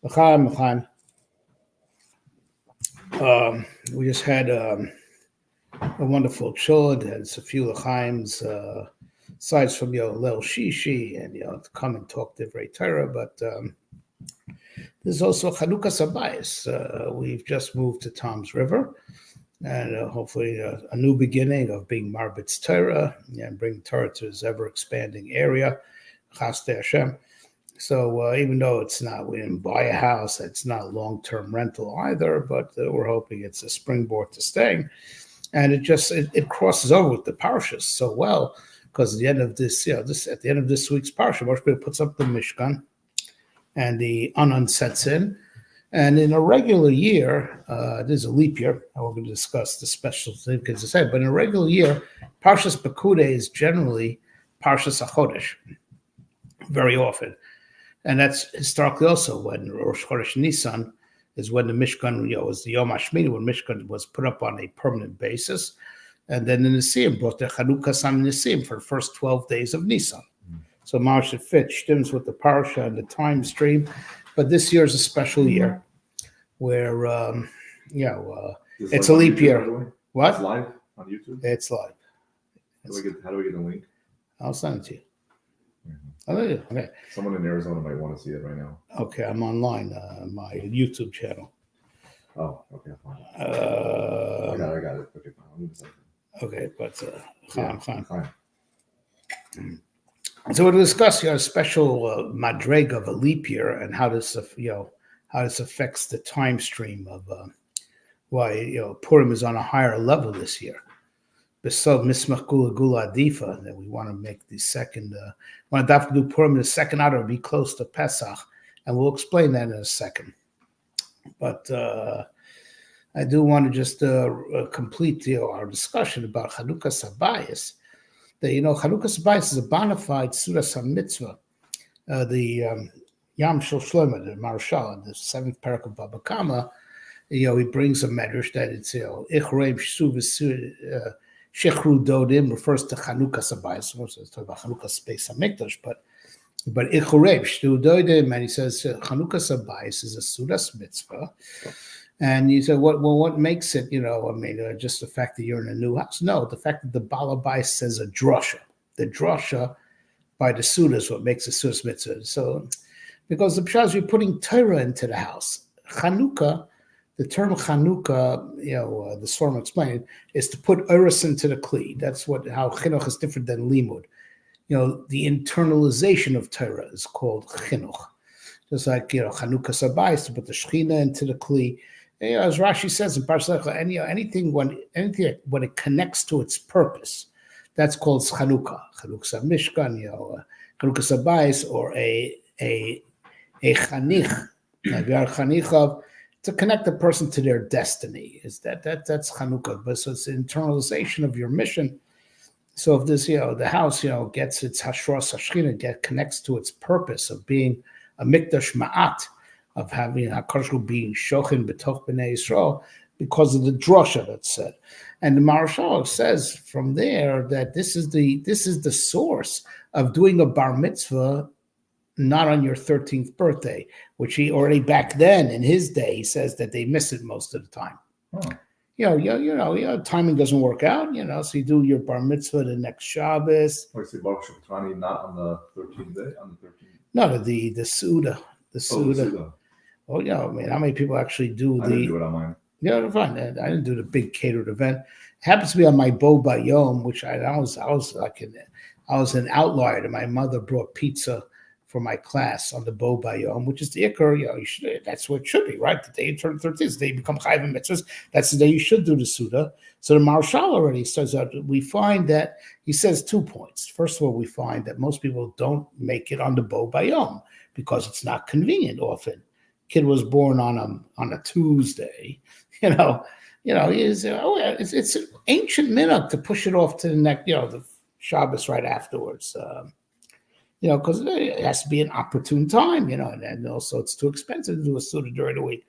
L'chaim, l'chaim. We just had a wonderful chilled, had a few l'chaims, aside from Lel Shishi and to come and talk Divrei Torah, but there's also Chanukas HaBayis. We've just moved to Tom's River, and hopefully a new beginning of being Marbit's Torah and bring Torah to his ever expanding area. Chaste Hashem. So even though we didn't buy a house, it's not a long-term rental either, but we're hoping it's a springboard to staying. And it crosses over with the Parshas so well, because at the end of this, at the end of this week's Parsha, Moshe Rabbeinu puts up the Mishkan, and the Anan sets in. And in a regular year, there's a leap year. I won't discuss the special significance I said, but in a regular year, Parshas Pikudei is generally Parshas HaChodesh, very often. And that's historically also when Rosh Chodesh Nisan is when the Mishkan, was the Yom HaShmini, when Mishkan was put up on a permanent basis. And then the Nisim brought the Chanukas on Nisim for the first 12 days of Nisan. So Moshe fit stims with the Parsha and the time stream. But this year is a special year where, it's a leap year. What? It's live on YouTube? It's live. How do we get the link? I'll send it to you. Okay. Someone in Arizona might want to see it right now. Okay, I'm online, my YouTube channel. Oh, okay, fine. I got it. Okay, fine. Okay, but fine. So we'll discuss a special madreg of a leap year and how this affects the time stream of why Purim is on a higher level this year. Besod mismach gula gula adifa, that we want to make the second. Want to do Purim the second hour, be close to Pesach, and we'll explain that in a second. But I do want to just complete our discussion about Chanukas HaBayis. That Chanukas HaBayis is a bona fide Sudas HaMitzvah. The Yam Shel Shlomo, the Marshal, the seventh parak of Baba Kama, he brings a medrash that it's Ichreim Shuv Shechru Dodim refers to Chanukas HaBayis. It's talking about Chanukas Beis HaMikdash, but Ichreim Shtu Dodim, and he says Chanukas HaBayis is a Sudas mitzvah. And you say, what makes it, just the fact that you're in a new house? No, the fact that the Baal HaBayis says a drasha. The drasha by the Suda is what makes a Sudas mitzvah. So, because the Pshaz, you're putting Torah into the house. Chanukah, the term Chanukah, the Sforim explained, is to put Uris into the Kli. That's how Chinuch is different than Limud. The internalization of Torah is called Chinuch. Just like, Chanukas HaBayis, to put the Shechina into the Kli. As Rashi says in Parshas Pikudei, anything when it connects to its purpose, that's called Chanukah. Chanukas HaMishkan, Chanukas HaBayis, or a chanich, chanichav, to connect the person to their destiny. That's Chanukah, but so it's the internalization of your mission. So if this, the house, gets its hashras hashchina, connects to its purpose of being a mikdash ma'at, of having HaKadosh Baruch Hu being shochin b'toch b'nei Yisrael, because of the drasha that's said. And the Marshal says from there that this is the source of doing a bar mitzvah not on your 13th birthday, which he already back then in his day, he says that they miss it most of the time. Timing doesn't work out, so you do your bar mitzvah the next Shabbos. Like say Baruch Shabbatani, not on the 13th day, on the 13th? No, the Suda. The Suda. Oh, how many people actually do I didn't do it on mine. Yeah, fine. I didn't do the big catered event. It happens to be on my Bo Bayom, which I was an outlier. My mother brought pizza for my class on the Bo Bayom, which is the Iker. That's what it should be, right? The day you turn 13, the day you become Chayv and Mitzvahs, that's the day you should do the Suda. So the Marshal already says that. We find that he says 2 points. First of all, we find that most people don't make it on the Bo Bayom because it's not convenient often. Kid was born on a Tuesday, it's an ancient minhag to push it off to the next, the Shabbos right afterwards, because it has to be an opportune time, and also it's too expensive to do a Suda during the week.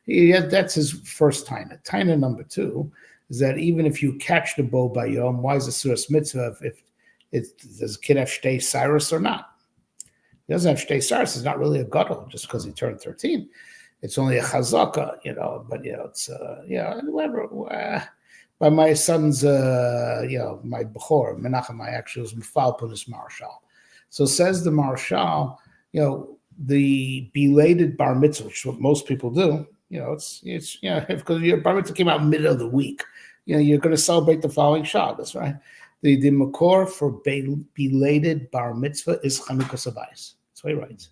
That's his first taina. Taina number 2 is that even if you catch the Bo Bayom, why is a Sudas mitzvah if does the kid have Shtei Cyrus or not? He doesn't have shtei saras. It's not really a gadol just because he turned 13. It's only a chazaka, but it's and whatever. By my son's, my bechor Menachem, I actually was mefalpon marshal. So says the marshal, the belated bar mitzvah, which is what most people do. It's because your bar mitzvah came out middle of the week. You're going to celebrate the following Shabbos, right? The makor for belated bar mitzvah is Chanukas HaBayis. That's what he writes.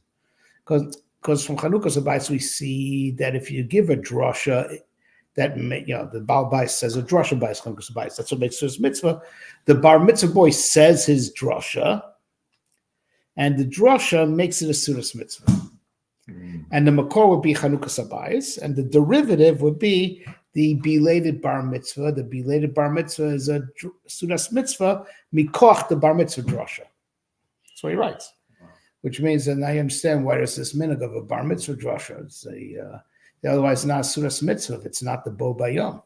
Because from Chanukas HaBayis we see that if you give a drasha, the Baal Bayis says a drasha Bayis, Chanukas HaBayis. That's what makes his mitzvah. The bar mitzvah boy says his drasha, and the drasha makes it a sudas mitzvah. And the makor would be Chanukas HaBayis, and the derivative would be the belated bar mitzvah. The belated bar mitzvah is a sudas mitzvah, mikoch the bar mitzvah drasha. That's what he writes. Which means, and I understand why there's this minhag of a bar mitzvah drasha. It's otherwise not a sudas mitzvah if it's not the bo bayom.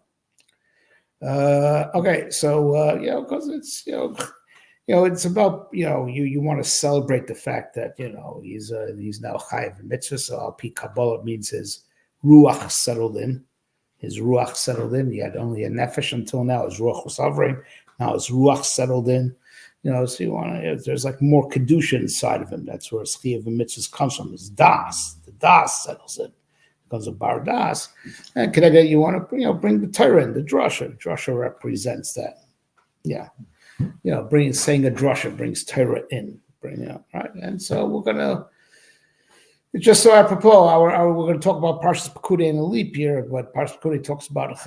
Okay, so because it's it's about you want to celebrate the fact that he's now chayav mitzvah. So al pi Kabbalah means his ruach settled in. His ruach settled in. He had only a nefesh until now. His ruach was hovering. Now his ruach settled in. So you want to. There's like more kedusha inside of him. That's where chayav mitzvah comes from. His das. The das settles in. Becomes a bar das. And Kedega, you want to bring the Torah in, the drasha. The drasha represents that. Yeah. Saying a drasha brings Torah in. Right? And so we're gonna. Just so apropos, we're going to talk about Parshas Pikudei in a leap year, but Parshas Pikudei talks about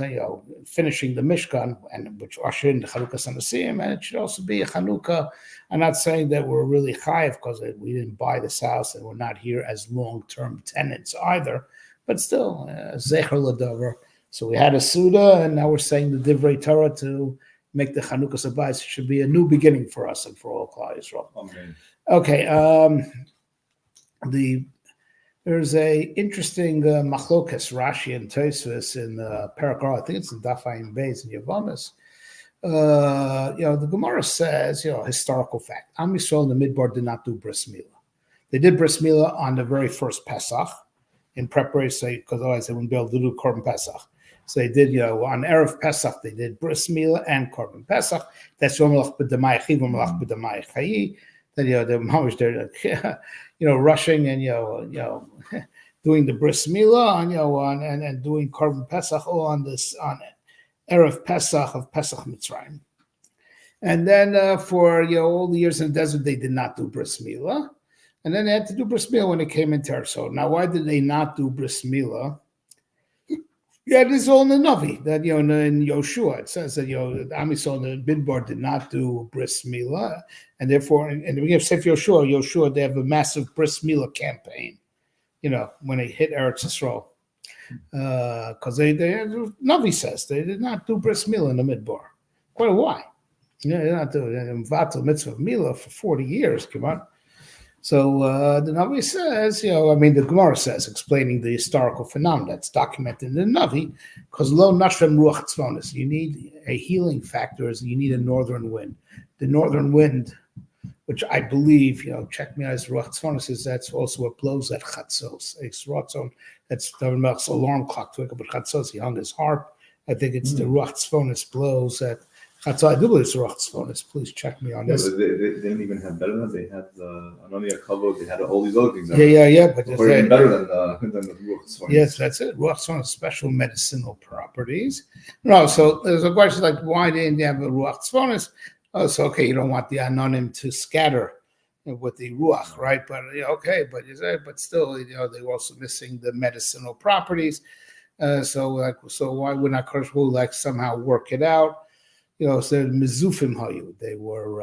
finishing the Mishkan, and which usher in the Chanukas and the Siyam, and it should also be a Chanukah. I'm not saying that we're really chayav because we didn't buy this house and we're not here as long-term tenants either, but still, Zecher L'Davar. So we had a Suda, and now we're saying the Divrei Torah to make the Chanukas HaBayis. It should be a new beginning for us and for all Klal Yisrael. Okay. There's a interesting machlokas Rashi and Tosfos in Parakar. I think it's in Daf Ayin Beis in Yavamas. The Gemara says, historical fact. Am Yisrael in the Midbar did not do bris milah. They did bris milah on the very first Pesach in preparation because otherwise they wouldn't be able to do Korban Pesach. So they did, on Erev Pesach they did bris milah and Korban Pesach. That's Yomelach b'Damai Chiv, Yomelach b'Damai Chayi. That they're rushing and doing the bris milah and doing Korban Pesach all on Erev Pesach of Pesach Mitzrayim, and then for all the years in the desert they did not do bris milah, and then they had to do bris milah when it came into Eretz. So now why did they not do bris milah? Yeah, this is all in the Navi that in Yoshua it says that Am Yisrael and the Midbar did not do bris milah, and therefore, and the beginning of Sefer Yoshua, they have a massive bris milah campaign. When they hit Eretz Yisrael, because they Navi says they did not do bris milah in the Midbar. Quite why? They're not doing vatal mitzvah milah for 40 years. Come on. So the Navi says, the Gemara says, explaining the historical phenomenon that's documented in the Navi, because lo nashvem ruach tzvonis, you need a healing factor, you need a northern wind. The northern wind, which I believe, check me out as ruach tzvonis, is that's also what blows at chatzos. It's ratzon, that's David Melch's alarm clock to wake up at chatzos. He hung his harp. I think it's the ruach tzvonis blows at chatzos. I do believe it's ruach tzvonis. Please check me on this. But they didn't even have better than they had Anania Kavod. They had all these other things. Yeah. But it's even better than the ruach tzvonis. Yes, that's it. Ruach tzvonis special medicinal properties. No, so there's a question like, why didn't they have a ruach tzvonis? Oh, so okay, you don't want the anonim to scatter with the ruach, right? But but still, they were also missing the medicinal properties. So why wouldn't HaKadosh somehow work it out? So mezufim hayu. They were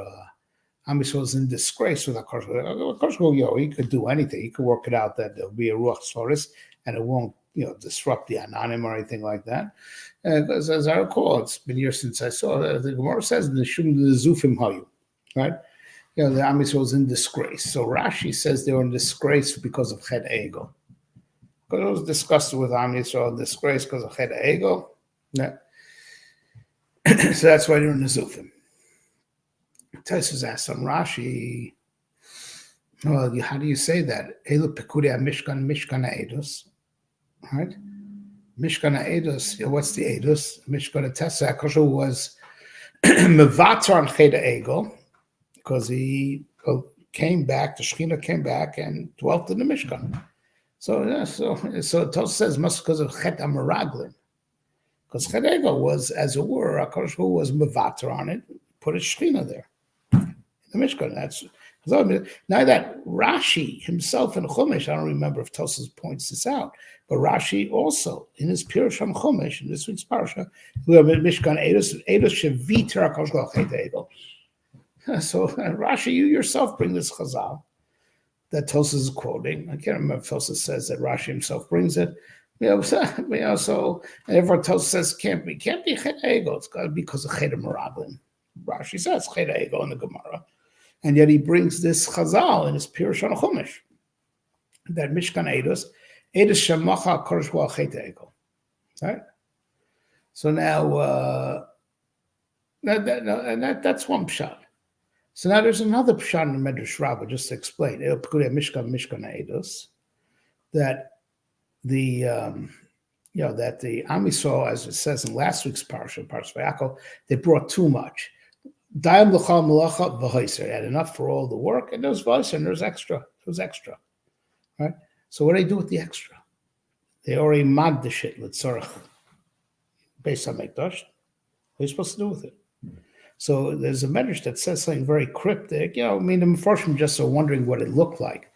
Am Yisrael was in disgrace with HaKadosh. HaKadosh, he could do anything. He could work it out that there'll be a ruach tzvonis and it won't disrupt the anonim or anything like that. Because as I recall, it's been years since I saw it. The Gemara says in the Shum the Zufim Hayu, right? The Am Yisrael was in disgrace. So Rashi says they were in disgrace because of Chet Ego. Because it was discussed with Am Yisrael, disgrace because of Chet Ego. Yeah. So that's why they're in the Zufim. Tosfos asked on Rashi, Well, how do you say that? Elu Pikudei Mishkan Edus, right? Mishkan Edus. What's the Edus? Mishkan Tessa. Akosha was mevater on Cheda Egel because he came back. The Shekhinah came back and dwelt in the Mishkan. So Tosfos says must because of Chet Amaraglin, because Chet Egel was, as it were, Akash was mevater on it, put a Shekhinah there, in the Mishkan. That's now that Rashi himself in Chumash, I don't remember if Tosfos points this out, but Rashi also in his Pirush on Chumash in this week's parsha, we have Mishkan Edus Sheviter Akash Chet Egel. So Rashi, you yourself bring this Chazal that Tosfos is quoting. I can't remember if Tosfos says that Rashi himself brings it. So and everyone Tosfos says can't be Chet Egel. It's got to be because of Chet Meraglin. Rashi says Chet Egel in the Gemara, and yet he brings this Chazal in his Pirush on Chumash that Mishkan Edus Shemacha Korshwa Chet Egel. Right. So now that's one pshat. So now there's another pshat in the Medrash Rabbah, just to explain. Mishkan Edus, that the that the Am Yisrael, as it says in last week's parsha, Parshas Pikudei, they brought too much. Dayam l'chal malacha v'hoiser. They had enough for all the work, and there's v'hoiser, and there's extra. It was extra, right? So what do they do with the extra? They already mad the shit l'tzorach based on Mikdash. What are you supposed to do with it? So there's a medrash that says something very cryptic. The Mefarshim just are wondering what it looked like.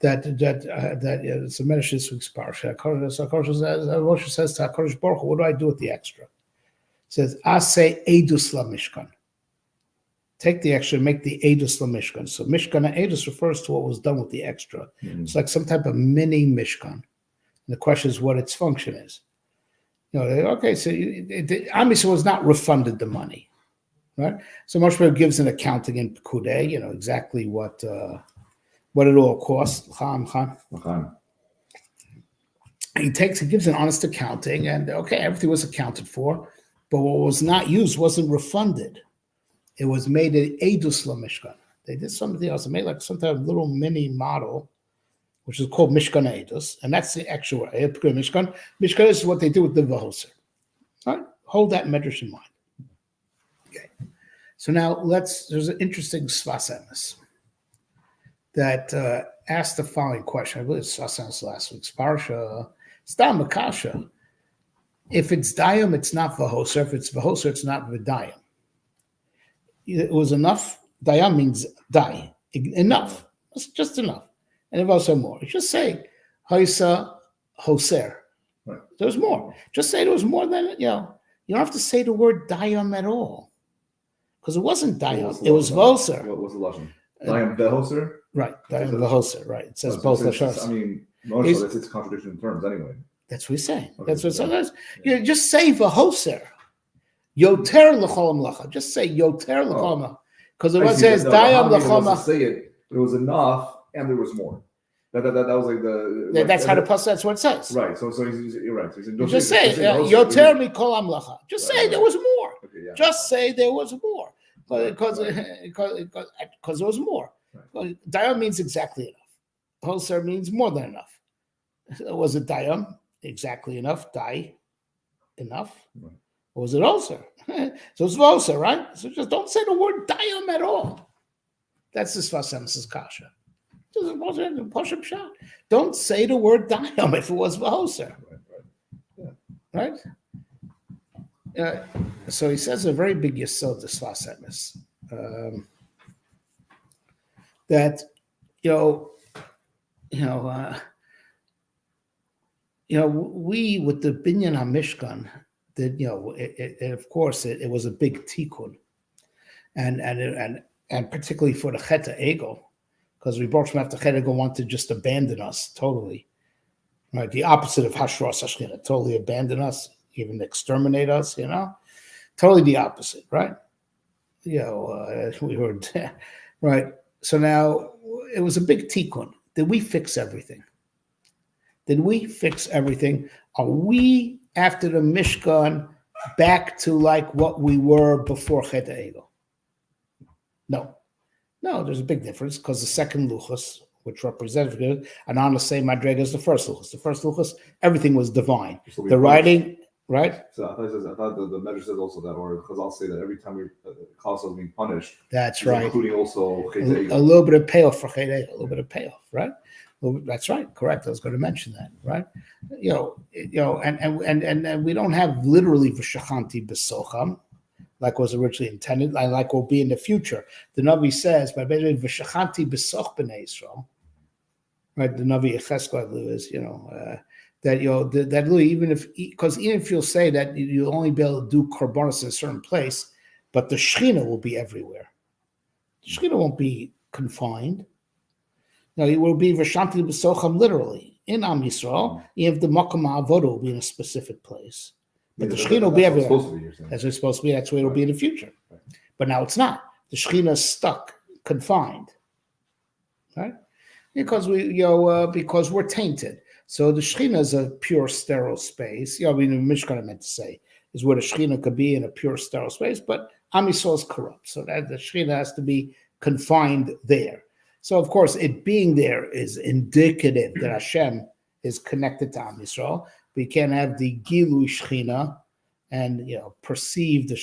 That it's a medrash this week's parsha. Moshe says to HaKadosh Baruch Hu, what do I do with the extra? It says, Aseh edus la mishkan. Take the extra and make the edus la mishkan. So mishkan edus refers to what was done with the extra. Mm-hmm. It's like some type of mini mishkan. And the question is what its function is. Okay, so Am Yisrael was not refunded the money. Right, so Moshe gives an accounting in Pikudei, exactly what it all cost. He gives an honest accounting, and okay, everything was accounted for, but what was not used wasn't refunded. It was made an Edus LaMishkan. They did something else. They made like some type of little mini model, which is called Mishkan Edus, and that's the actual Mishkan. Mishkan is what they do with the Vahoser. Right, hold that medrash in mind. Okay, so now there's an interesting Sfas Emes that asked the following question. I believe it's Sfas Emes last week's Parsha. Stam Akasha. If it's Dayam, it's not Vahoser. If it's Vahoser, it's not V'dayam. It was enough. Dayam means die. Enough. It's just enough. And if also more. You just say, Haisa Hoser. Right. There was more. Just say there was more than, you don't have to say the word Dayam at all. Because it wasn't Dayam, it was Voser. What was the lashon? Dayam Vehoser? Right, Dayam Vehoser, right. It says both Lashonas. I mean, it's a contradiction in terms anyway. That's what he's saying. Okay, that's what it says. Just say Vehoser. Yoter l'chol melacha. Just say Yoter l'chol melacha. Because it says Dayam l'chol melacha. Say it, but it was enough and there was more. That was like the. That's how the pasuk. That's what it says. Right. So you're right. So just say Yoter mikol amlacha. Just say there was more. Okay, yeah. Just say there was more. Because there was more. Right. Dayam means exactly enough. Hoser means more than enough. Was it Dayam? Exactly enough. Dai enough. Right. Or was it Hoser? So it's Hoser, right? So just don't say the word Dayam at all. That's the Sfas Emes' kasha. Don't say the word Dayam if it was Vahoser. Right? So he says a very big yesod, the Sfas Emes, that we with the Binyan HaMishkan, that of course it was a big tikkun, and particularly for the Chet Egel, because we brought from after Chet Egel want to just abandon us totally, right? The opposite of Hashras Hashchina, totally abandon us. Even exterminate us, totally the opposite, right? We heard, right? So now it was a big tikkun. Did we fix everything? Did we fix everything? Are we, after the Mishkan, back to like what we were before Chet Egel? No. No, there's a big difference because the second luchos, which represents good, and on the same madrega as the first luchos. The first luchos, everything was divine. So The writing, right? So I thought the measure says also that, or because I'll say that every time we cause us being punished, That's right. including also A little bit of payoff for Chet, a little bit of payoff, right? Well, that's right, correct. I was going to mention that, right? And we don't have literally v'shachanti b'socham, like was originally intended, like will be in the future. The Navi says, by basically v'shachanti b'soch b'nei Yisrael, right? The Navi Yecheskel is, that even if you'll say that you'll only be able to do korbanos in a certain place, but the Shechina will be everywhere. The Shechina won't be confined. No, it will be v'shanti b'socham literally in Am Yisrael. If the makom ha'avodah will be in a specific place, but the Shechina will be everywhere. That's what it's supposed to be. That's where it'll be in the future. Right. But now it's not. The Shechina is stuck, confined, right? Because because we're tainted. So the Shechina is a pure sterile space. The Mishkan I meant to say is where the Shechina could be in a pure sterile space, but Am Yisrael is corrupt, so that the Shechina has to be confined there. So of course, it being there is indicative that Hashem is connected to Am Yisrael. We can't have the Gilui Shechina and perceive the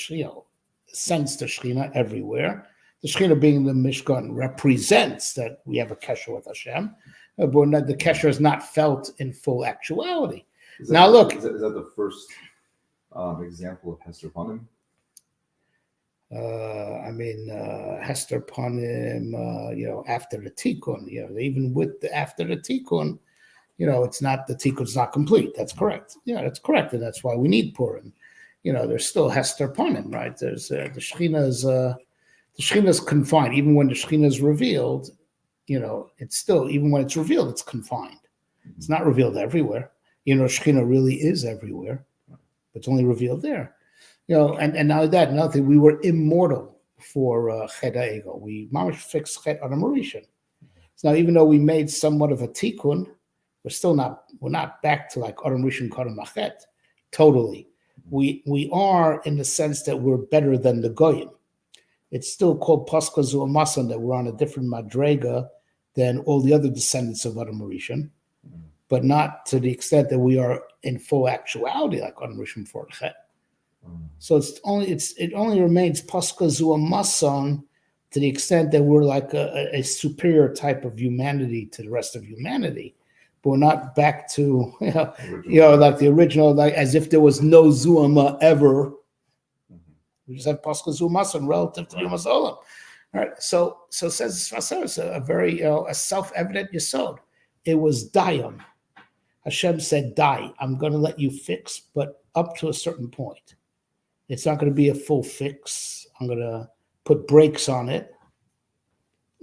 sense the Shechina everywhere. The Shechina being the Mishkan represents that we have a kesher with Hashem, but the kesher is not felt in full actuality. Is that the first example of Hester Panim? Hester Panim, after the Tikkun, even after the Tikkun, it's not, the Tikkun's not complete. That's correct. Yeah, that's correct. And that's why we need Purim. There's still Hester Panim, right? There's the Shechina is confined. Even when the Shechina is revealed, it's still, even when it's revealed, it's confined. It's not revealed everywhere. Shechina really is everywhere, but it's only revealed there. And now that, another thing, we were immortal for Chet HaEgel. We fixed Chet on a Mauritian. So now, even though we made somewhat of a tikkun, we're not back to like Adam Rishon Kodem Machet, totally. We are in the sense that we're better than the Goyim. It's still called Paska Zu Amasan, that we're on a different madrega than all the other descendants of Adam Rishon, but not to the extent that we are in full actuality like Adam Rishon for Chet. So it only remains Paska Zu Amasan to the extent that we're like a superior type of humanity to the rest of humanity. But we're not back to like the original, like as if there was no Zuama ever. We just have Paschal Zumasan relative to Yom HaZolam. All right. So says Sfasar, it's a very a self-evident yesod. It was Dayam. Hashem said, "Die. I'm going to let you fix, but up to a certain point. It's not going to be a full fix. I'm going to put brakes on it.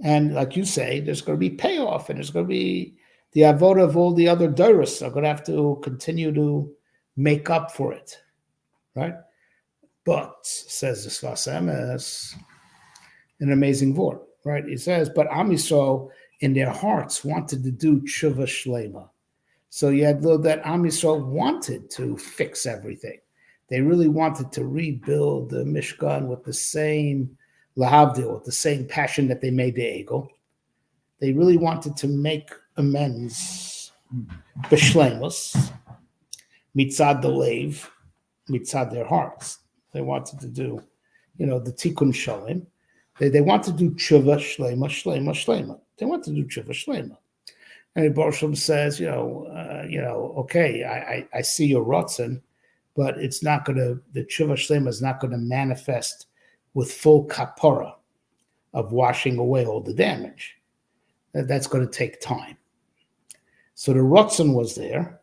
And like you say, there's going to be payoff, and there's going to be the avodah of all the other doros are going to have to continue to make up for it, right?" But, says the Sfas Emes, an amazing word, right? He says, but Am Yisrael in their hearts wanted to do tshuva shlema. So you had that Am Yisrael wanted to fix everything. They really wanted to rebuild the Mishkan with the same lahavdil, with the same passion that they made the Egel. They really wanted to make amends, b'shlemus, mitzad the lev, mitzad their hearts. They wanted to do, the tikkun shalem. They want to do tshuva shlema. They want to do tshuva shlema. And Baruch says, okay, I see your rotzen, but it's not going to, the tshuva shlema is not going to manifest with full kapara of washing away all the damage. That's going to take time. So the rotzen was there.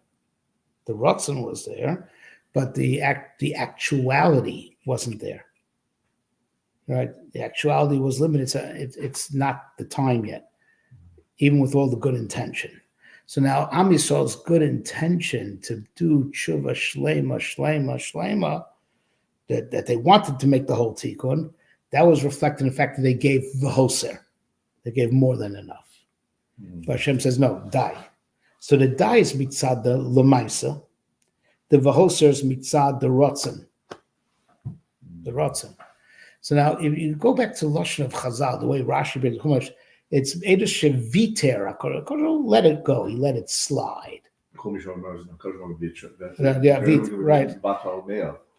But the actuality wasn't there, right? The actuality was limited. It's not the time yet, even with all the good intention. So now Am Yisrael's good intention to do tshuva shlema, that they wanted to make the whole tikkun, that was reflected in the fact that they gave v'hoser. They gave more than enough. But Hashem says, no, die. So the die is mitzad the lemaisa. The v'hoser is mitzad the rotzen. So now, if you go back to Lashon of Chazal, the way Rashi brings Chumash, it's Edus Sheviter. Let it go. He let it slide.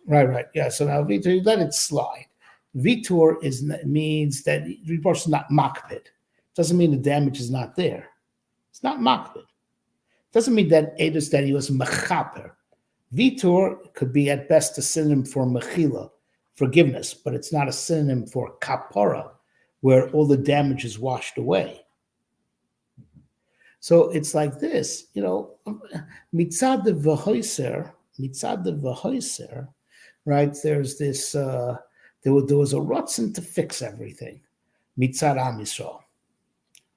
Right. Right. Yeah. So now Vitor, you let it slide. Vitor means that Rebbe is not makpid. Doesn't mean the damage is not there. It's not makpid. Doesn't mean that Edus that he was mechaper. Vitor could be at best a synonym for mechila, forgiveness, but it's not a synonym for kapara, where all the damage is washed away. So it's like this, mitzad the v'hoiser, right? There's this, there was a rutzen to fix everything, mitzad Am Yisrael,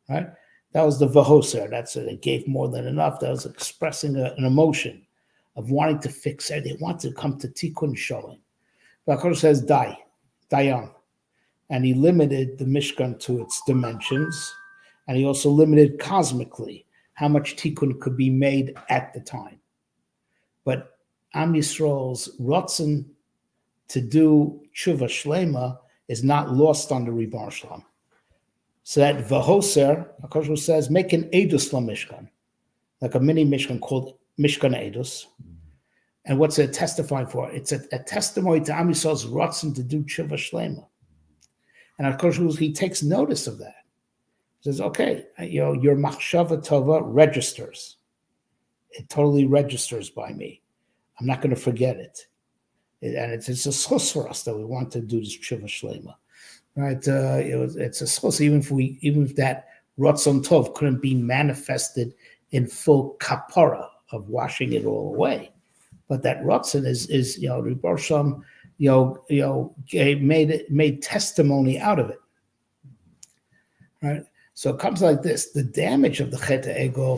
right? That was the v'hoser. That's it. It gave more than enough. That was expressing an emotion of wanting to fix it. They want to come to tikkun shalom. But says dayan, and he limited the Mishkan to its dimensions, and he also limited cosmically how much tikkun could be made at the time. But Am Yisrael's rotzen to do tshuva shlema is not lost on the Ribono Shel Olam. So that v'hoser, HaKadosh says, make an edus Mishkan, like a mini Mishkan called Mishkan Edus. And what's it testifying for? It's a testimony to Am Yisrael's rotzen to do tshuva shlema. And HaKadosh, he takes notice of that. He says, okay, your machshava tova registers. It totally registers by me. I'm not going to forget it. And it's a schus for us that we want to do this tshuva shlema. Right? It's a schus, even if that ratzon tov couldn't be manifested in full kapara of washing it all away. But that ratzon is Ribono Shel Olam, made testimony out of it, right? So it comes like this: the damage of the Chet Egel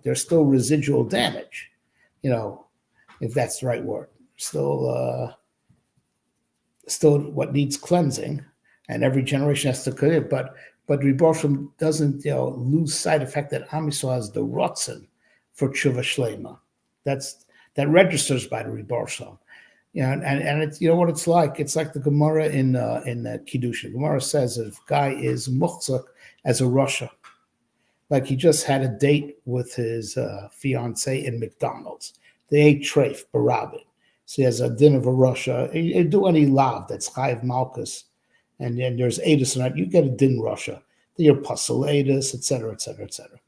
there's still residual damage, if that's the right word. Still what needs cleansing, and every generation has to clean it. But Ribono Shel Olam doesn't lose sight of the fact that Am Yisrael has the ratzon for tshuva shlema. That registers by the Ribono Shel Olam. And it's what it's like. It's like the Gemara in Kiddushin. Gemara says if a guy is muchzak as a Russia, like he just had a date with his fiance in McDonald's. They ate treif, barabit. So he has a din of a Russia. You do any lav that's chayiv malchus, and then there's edus in that. You get a din Russia. Then you're pasal edus, etc., etc., etc.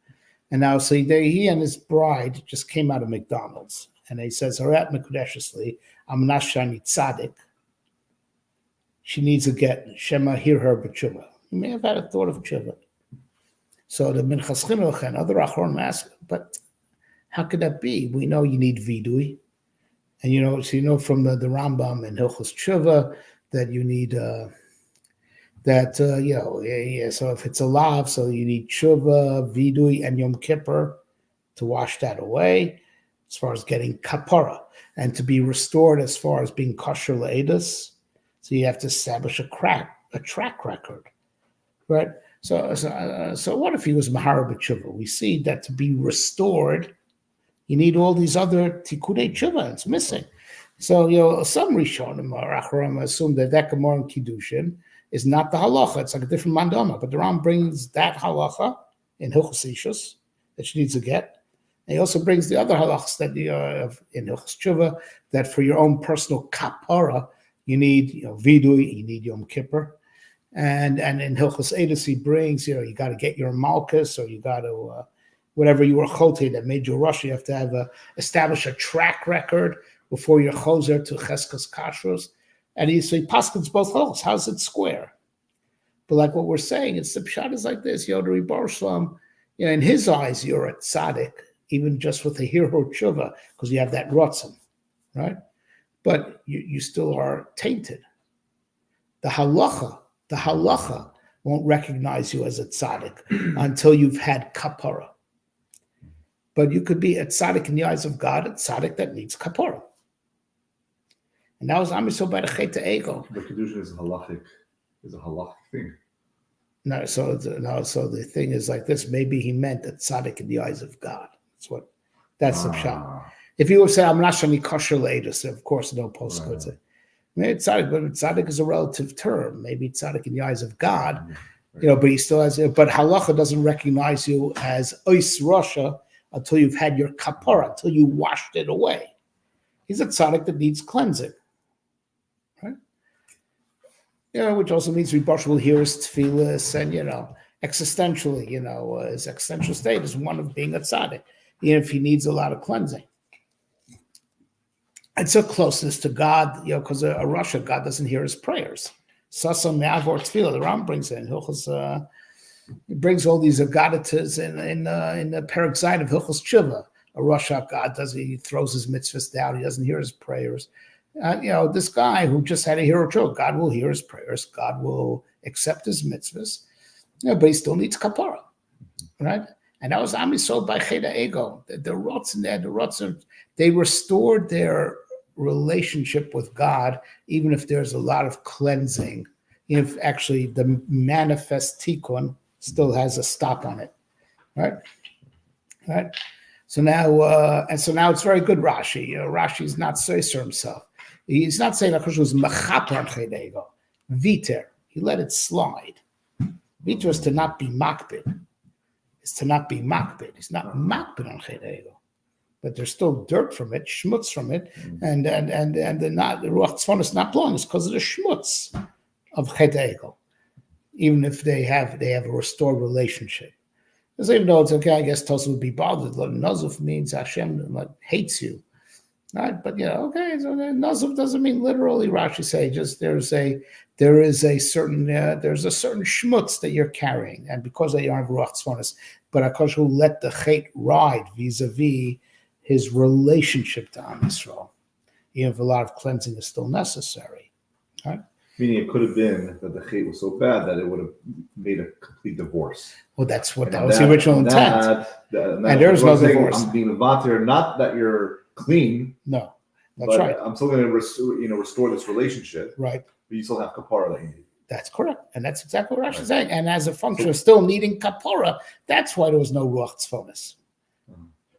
And now, so he and his bride just came out of McDonald's. And he says, Harat Mekudeshesli, I'm Nashani Tzadik. She needs a get. Shema, hear her b'tshuva. You may have had a thought of tshuva. So the Minchas Chinuch and other Achronim ask, but how could that be? We know you need vidui. And from the Rambam and Hilchos Tshuva that you need so if it's a lav, so you need tshuva, vidui, and Yom Kippur to wash that away, as far as getting kapara, and to be restored as far as being kosher le'edus. So you have to establish a track record, right? So what if he was mahara b'tshuva? We see that to be restored, you need all these other tikkunei tshuva. It's missing. So some Rishonim or Acharim assume that Gemara in Kiddushin is not the halacha. It's like a different mandama. But the Ram brings that halacha in Hilchos Ishus that she needs to get. And he also brings the other halachas that in Hilchos Tshuva that for your own personal kapara you need vidui, you need Yom Kippur, and in Hilchos Edus he brings you got to get your malchus, or you got to whatever you were chote that made you Russia. You have to have establish a track record before you're choser to cheskas kashrus. And he paskins both halachas. How's it square? But like what we're saying, the pshat is like this: the Ribono Shel Olam, in his eyes you're a tzaddik, even just with a hero tshuva, because you have that rotzen, right? But you still are tainted. The halacha won't recognize you as a tzaddik until you've had kapara. But you could be a tzaddik in the eyes of God, a tzaddik that needs kapara. And that was Am Yisrael by the Chet Egel. But Kedusha is a halachic thing. No, so the thing is like this. Maybe he meant a tzaddik in the eyes of God. That's the pshat. If you would say, I'm not shani kosher le'edus, of course, no post could say. Maybe tzaddik, but tzaddik is a relative term. Maybe tzaddik in the eyes of God, Right. but he still has it. But halacha doesn't recognize you as ois rasha until you've had your kapara, until you washed it away. He's a tzaddik that needs cleansing, right? Which also means Ribosh will hear his tefillas, and existentially, his existential state is one of being a tzaddik, even if he needs a lot of cleansing. It's a closeness to God, because a Russia, God doesn't hear his prayers. Sasa me'avor tefillah, the Ram brings in Hilchos. He brings all these agaditas in the Perek Zayin of Hilchos Tshuva. A Russia, God he throws his mitzvahs down. He doesn't hear his prayers. This guy who just had a hero trill, God will hear his prayers. God will accept his mitzvahs. But he still needs kapara, right? And that was Am Yisrael by Cheda Ego. The Rotzen, they restored their relationship with God, even if there's a lot of cleansing, if actually the manifest tikkun still has a stop on it, right? So now, it's very good. Rashi, Rashi's not saying himself. He's not saying that was mechaper Cheda Ego. Viter, he let it slide. Viter is to not be makbid. It's to not be makbid. He's not makbid on Cheda Ego. But there's still dirt from it, schmutz from it, and the ruach tzvon is not blowing. It's because of the schmutz of Cheda Ego, even if they have a restored relationship. Because even though it's okay, I guess Tosa would be bothered. Nazuf means Hashem hates you, right? But okay, so Nazuf doesn't mean literally. Rashi say just there's a certain schmutz that you're carrying, and because they aren't ruach tzvonis, but Akash who let the chait ride vis-a-vis his relationship to Am Yisrael, even if a lot of cleansing is still necessary. Right? Meaning it could have been that the chait was so bad that it would have made a complete divorce. Well, that was the original intent. And there's no divorce. I'm being a vater, not that you're clean. No, that's right. I'm still going to restore this relationship. Right. But you still have kapara that you need. That's correct. And that's exactly what Rashi is saying. And as a function of still needing kapara, that's why there was no ruach tzvonis.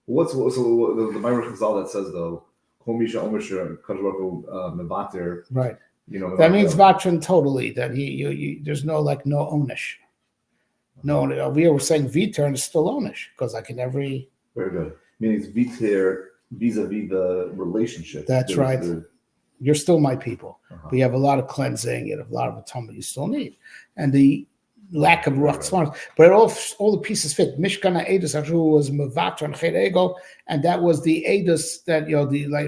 What's the Ma'amer Chazal that says though, Kol Misha Omer Kadosh Mevater? Right. That means vatrin totally. That there's no ownish. No, we were saying viter and it's still ownish because every. Very good. Meaning it's viter vis-a-vis the relationship. That's right. You're still my people. But you have a lot of cleansing and a lot of atonement you still need, and the lack of ruach tzvon. But all the pieces fit. Mishkan Ha'edus actually was mevater and Cheda Ego, and that was the Edus that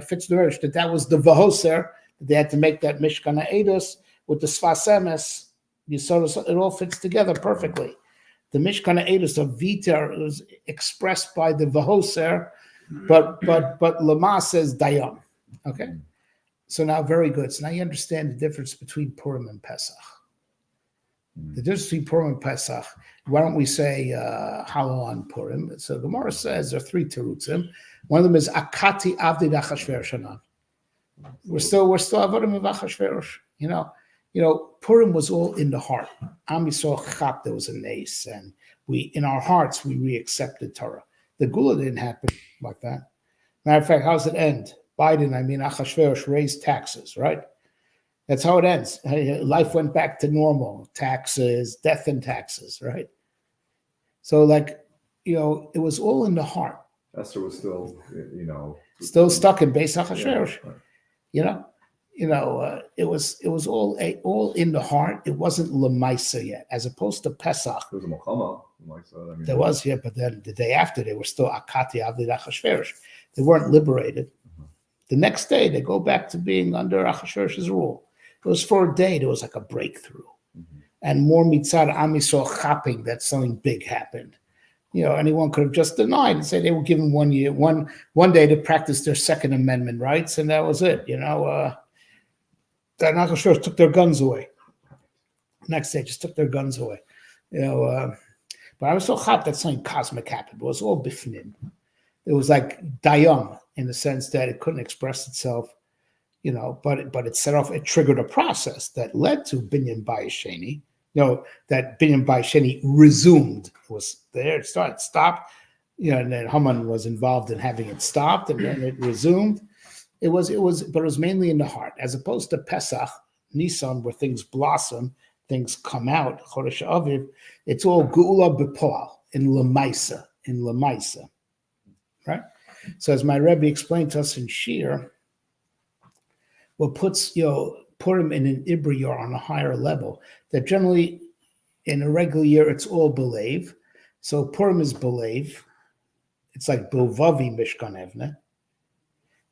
fits the Rish. That was the vahoser. They had to make that Mishkan Ha'edus with the Sfas Emes. It all fits together perfectly. The Mishkan Ha'edus of Viter was expressed by the vahoser, but Lama says Dayan. Okay. So now, very good. So now you understand the difference between Purim and Pesach. The difference between Purim and Pesach. Why don't we say Halal on Purim? So the Gemara says there are three terutzim. One of them is Akati Avdi Achashverosh Hanan. We're still avodim of Achashverosh. Purim was all in the heart. Am Yisrael Chap, there was a nace, and in our hearts we re-accepted Torah. The Gula didn't happen like that. Matter of fact, how does it end? Achashverosh raised taxes, right? That's how it ends. Life went back to normal. Taxes, death and taxes, right? So, it was all in the heart. Esther was still, still stuck in Beis Achashverosh. Yeah, right. It was all in the heart. It wasn't Lemaisa yet, as opposed to Pesach. There was a Melchama, Lemaisa. There was, but then the day after they were still Akati Avdi Achashverosh. They weren't liberated. The next day they go back to being under Achashverosh's rule. It was for a day. There was a breakthrough, and more mitzad Am Yisrael chapping that something big happened. Anyone could have just denied and say they were given 1 year, one day to practice their Second Amendment rights, and that was it. That Achashverosh took their guns away. Next day, just took their guns away. But I was so hot that something cosmic happened. It was all bifnim. It was like dayam in the sense that it couldn't express itself, but it set off. It triggered a process that led to binyan bayis sheni. That binyan bayis sheni resumed. It was there. It stopped. And then Haman was involved in having it stopped, and then it resumed. but it was mainly in the heart, as opposed to Pesach, Nisan, where things blossom, things come out. Chodesh Aviv, it's all Geula B'Poal in Lamaisa, right? So as my Rebbe explained to us in Shiur, what puts Purim in an Ibri year on a higher level, that generally in a regular year it's all Belev. So Purim is Belev. It's like Bilvavi Mishkan Evne.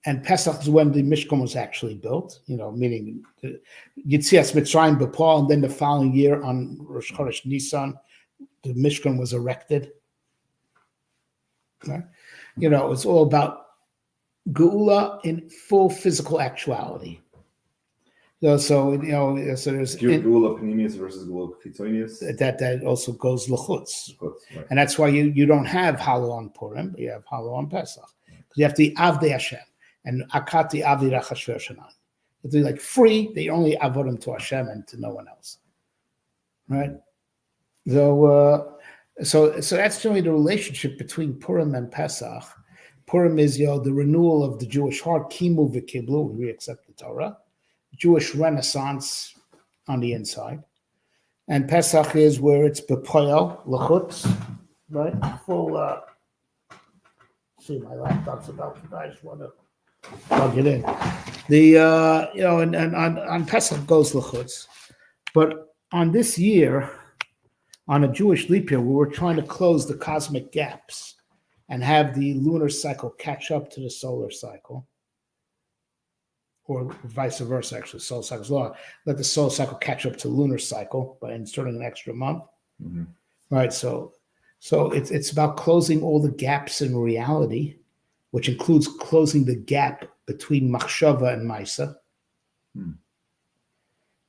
And Pesach is when the Mishkan was actually built, meaning Yitzias Mitzrayim B'Paul, and then the following year on Rosh Chodesh Nisan, the Mishkan was erected. Right? It's all about Geula in full physical actuality. So there's Geula Panemius versus Geula Chitzonius. That also goes L'chutz. Right. And that's why you don't have Hallel on Purim, but you have Hallel on Pesach. Because you have the Avdei Hashem and Akati Avdei Rachashver Shanan. They're like free, they only avodim to Hashem and to no one else. Right? So that's generally the relationship between Purim and Pesach. Purim is the renewal of the Jewish heart, Kimu v'Kiblu, we accept the Torah. Jewish renaissance on the inside. And Pesach is where it's B'Poel, L'chutz, right? Full, see, my laptop's about to die. I just want to plug it in. And on Pesach goes L'chutz. But on this year, on a Jewish leap year, we were trying to close the cosmic gaps and have the lunar cycle catch up to the solar cycle. Or vice versa, actually, solar cycle's law. Let the solar cycle catch up to lunar cycle by inserting an extra month. Mm-hmm. Right. So it's about closing all the gaps in reality, which includes closing the gap between Machshava and Maisa,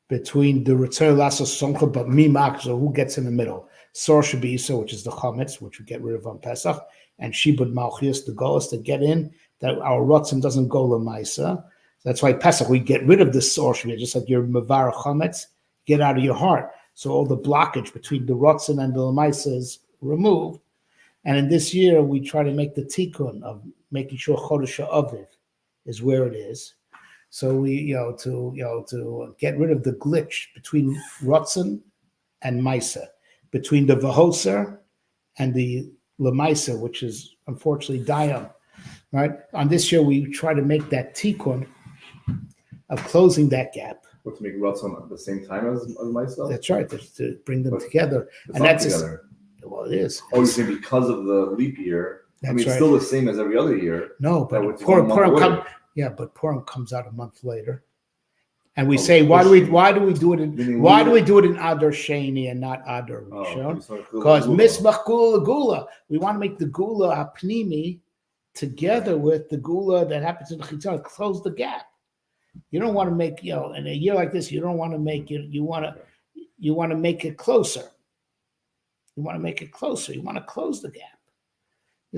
between the Ritzur Lasso Soncha, but Mimak, so who gets in the middle? Sor Shabisa, which is the Chametz, which we get rid of on Pesach, and Shibud Malchias, the Golas, to get in, that our Rotzen doesn't go Lamaisa. That's why Pesach, we get rid of this Sor Shabisa, just like your Mavar Chametz, get out of your heart. So all the blockage between the Rotzen and the Lamaisa is removed. And in this year, we try to make the tikkun of making sure Chodesh Aviv is where it is. So we, to get rid of the glitch between Rotzen and Maisa, between the Vahoser and the Lamaisa, which is unfortunately Dayam. Right? On this year, we try to make that tikkun of closing that gap. What, to make Ratzon at the same time as Maisa? That's right, to bring them together. And that's together. Well, it is. Oh, you say because of the leap year? That's it's still the same as every other year. No, but Purim comes out a month later, and we say, why do we do it in Adar Sheni and not Adar Rishon? Because Mismach Gula. We want to make the Gula Apnimi together with the Gula that happens in the Chitzon, close the gap. You don't want to make, in a year like this, you don't want to make it, you want to make it closer. You want to make it closer. You want to close the gap.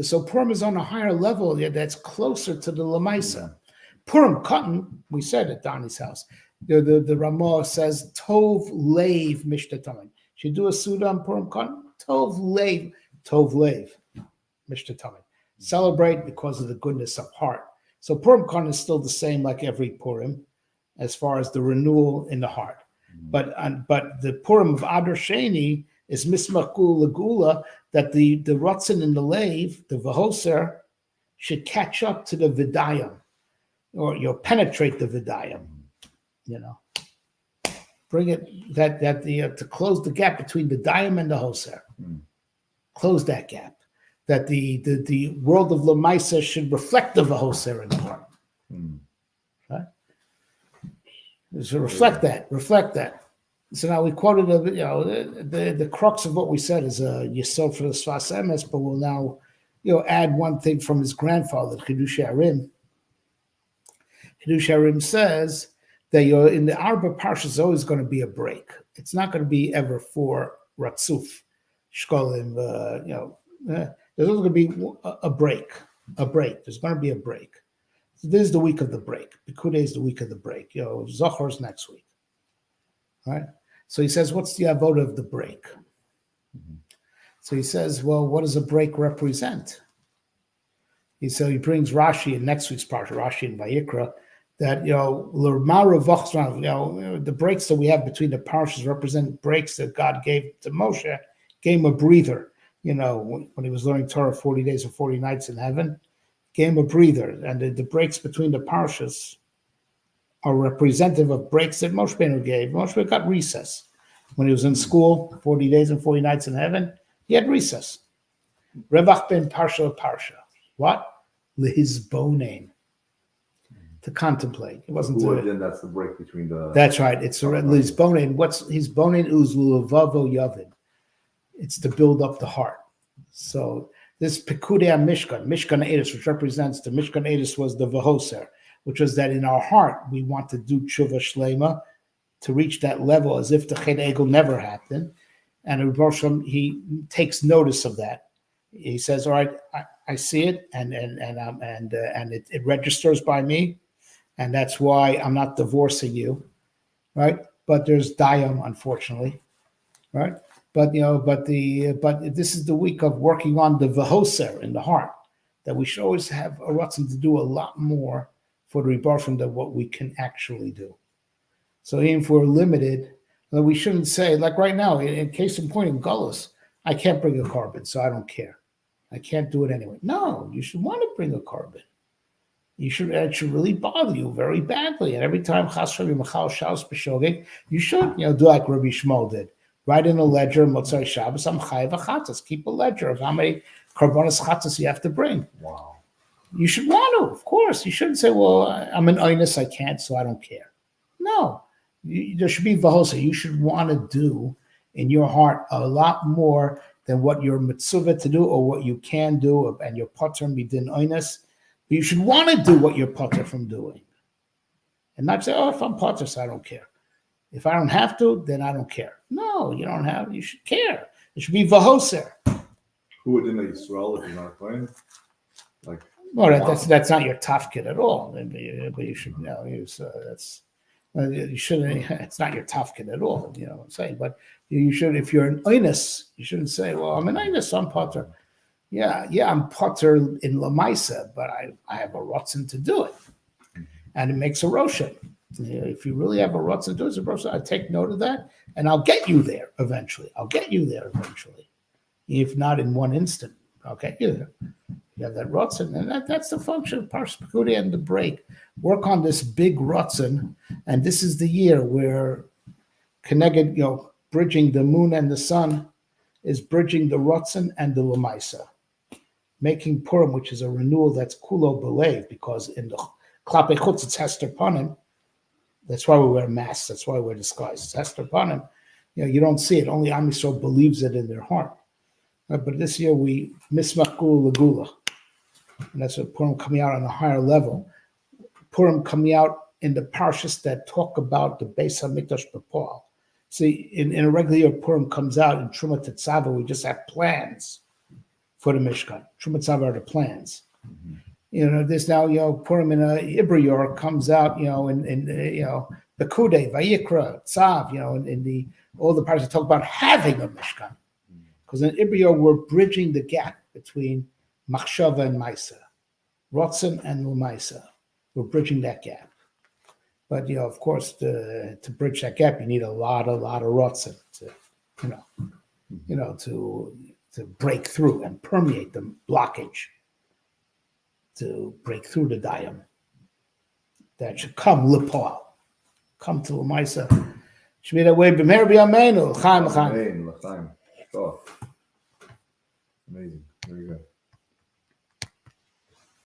So Purim is on a higher level that's closer to the Lamaisa. Purim Cotton, we said at Donnie's house, the Ramah says, Tov Leiv Mishtatamin. Should do a Suda on Purim Cotton? Tov Leiv Mishtatamin. Celebrate because of the goodness of heart. So Purim Cotton is still the same like every Purim, as far as the renewal in the heart. But the Purim of Adar Sheni is Mismakul Lagula, that the Rotzen and the Leiv, the Vahoser, should catch up to the Vidayim, or penetrate the Vidayim, bring it to close the gap between the Dayim and the Hoser. Close that gap. That the world of Lamaisa should reflect the Vahoser in the heart. Right? So reflect that. So now we quoted the crux of what we said is Yesod for the Sfas Emes, but we'll now add one thing from his grandfather, Chidush Harim. Chidush Harim says that in the Arba Parsha there's always going to be a break. It's not going to be ever for Ratzuf, Shkolim, there's always going to be a break. There's going to be a break. So this is the week of the break. Pikudei is the week of the break. Zohar's next week. Right? So he says, what's the avoda of the break? So he says, well, what does a break represent? he brings Rashi in next week's parsha, Rashi and Vayikra, that the breaks that we have between the parshas represent breaks that God gave to Moshe, gave him a breather. When he was learning Torah 40 days or 40 nights in heaven, gave him a breather. And the breaks between the parshas are representative of breaks that Moshe Rabbeinu gave. Moshe Rabbeinu got recess. When he was in school, 40 days and 40 nights in heaven, he had recess. Revach ben Parsha. What? Lihizbonein. To contemplate. It wasn't then that's the break between the. That's right. It's Lihizbonein. What's Hizbonein? Uz Lulevavo Yavin. It's to build up the heart. So this Pikudei Mishkan Edis, which represents the Mishkan Edis, was the Vahoser, which was that in our heart we want to do Tshuva Shlema to reach that level as if the Chet Egel never happened. And he takes notice of that. He says, "All right, I see it, and it registers by me, and that's why I'm not divorcing you, right? But there's Dayam, unfortunately, right? But this is the week of working on the Vahoser in the heart, that we should always have a ratzon to do a lot more for the Rebbe than what we can actually do. So even if we're limited, we shouldn't say, like right now, in case in point in Gullus, I can't bring a carbon, so I don't care. I can't do it anyway. No, you should want to bring a carbon. It should really bother you very badly. And every time you should, do like Rabbi Shmuel did. Write in a ledger, Motzai Shabbos, I'm chayav achatas. Keep a ledger of how many karbonos chatas you have to bring. Wow. You should want to, of course. You shouldn't say, well, I'm an oinus, I can't, so I don't care. No. There should be vahosa. You should want to do in your heart a lot more than what you're mitzvah to do or what you can do, and your potter midin oinus. But you should want to do what you're potter from doing. And not say, if I'm potter, so I don't care. If I don't have to, then I don't care. No, you don't have. You should care. It should be vahoser. Who would in the Yisrael if you're not playing? That's not your tafkid at all. But you should you shouldn't. It's not your tafkid at all. You know what I'm saying. But you should, if you're an oinus, you shouldn't say, "Well, I'm an oinus, I'm potter." Yeah, I'm potter in Lamaisa, but I have a rotzen to do it, and it makes a roshan. If you really have a rotzen to do it, I take note of that, and I'll get you there eventually. If not in one instant, I'll get you there. You have that rotzen, and that's the function of Parshas Pikudei and the break. Work on this big rotzen, and this is the year where connected, bridging the moon and the sun is bridging the rotzen and the lamaisa, making Purim, which is a renewal that's kulo belev, because in the klapei chutz it's hester panim. That's why we wear masks. That's why we're disguised. It's hester panim. You don't see it. Only Am Yisrael believes it in their heart. But this year we mismach gula legula. And that's what Purim coming out on a higher level. Purim coming out in the parshas that talk about the Beis HaMikdash b'Paul. See, in a regular year, Purim comes out in Truma Tetzava. We just have plans for the Mishkan. Truma Tetzava are the plans. Mm-hmm. There's now, Purim in a Ibriyor comes out, in Pikudei, Vayikra, Tzav, in all the parts that talk about having a Mishkan. Because in Ibriyor, we're bridging the gap between Machshava and Maisa, Rotzen and Lumaisa. We're bridging that gap. But, of course, to bridge that gap, you need a lot of Rotzen to break through and permeate the blockage, to break through the dayam. That should come L'Paul, come to Lumaisa. Should be that way. B'meir b'yameinu, l'chaim, l'chaim. L'chaim. Oh. Amazing. Very good.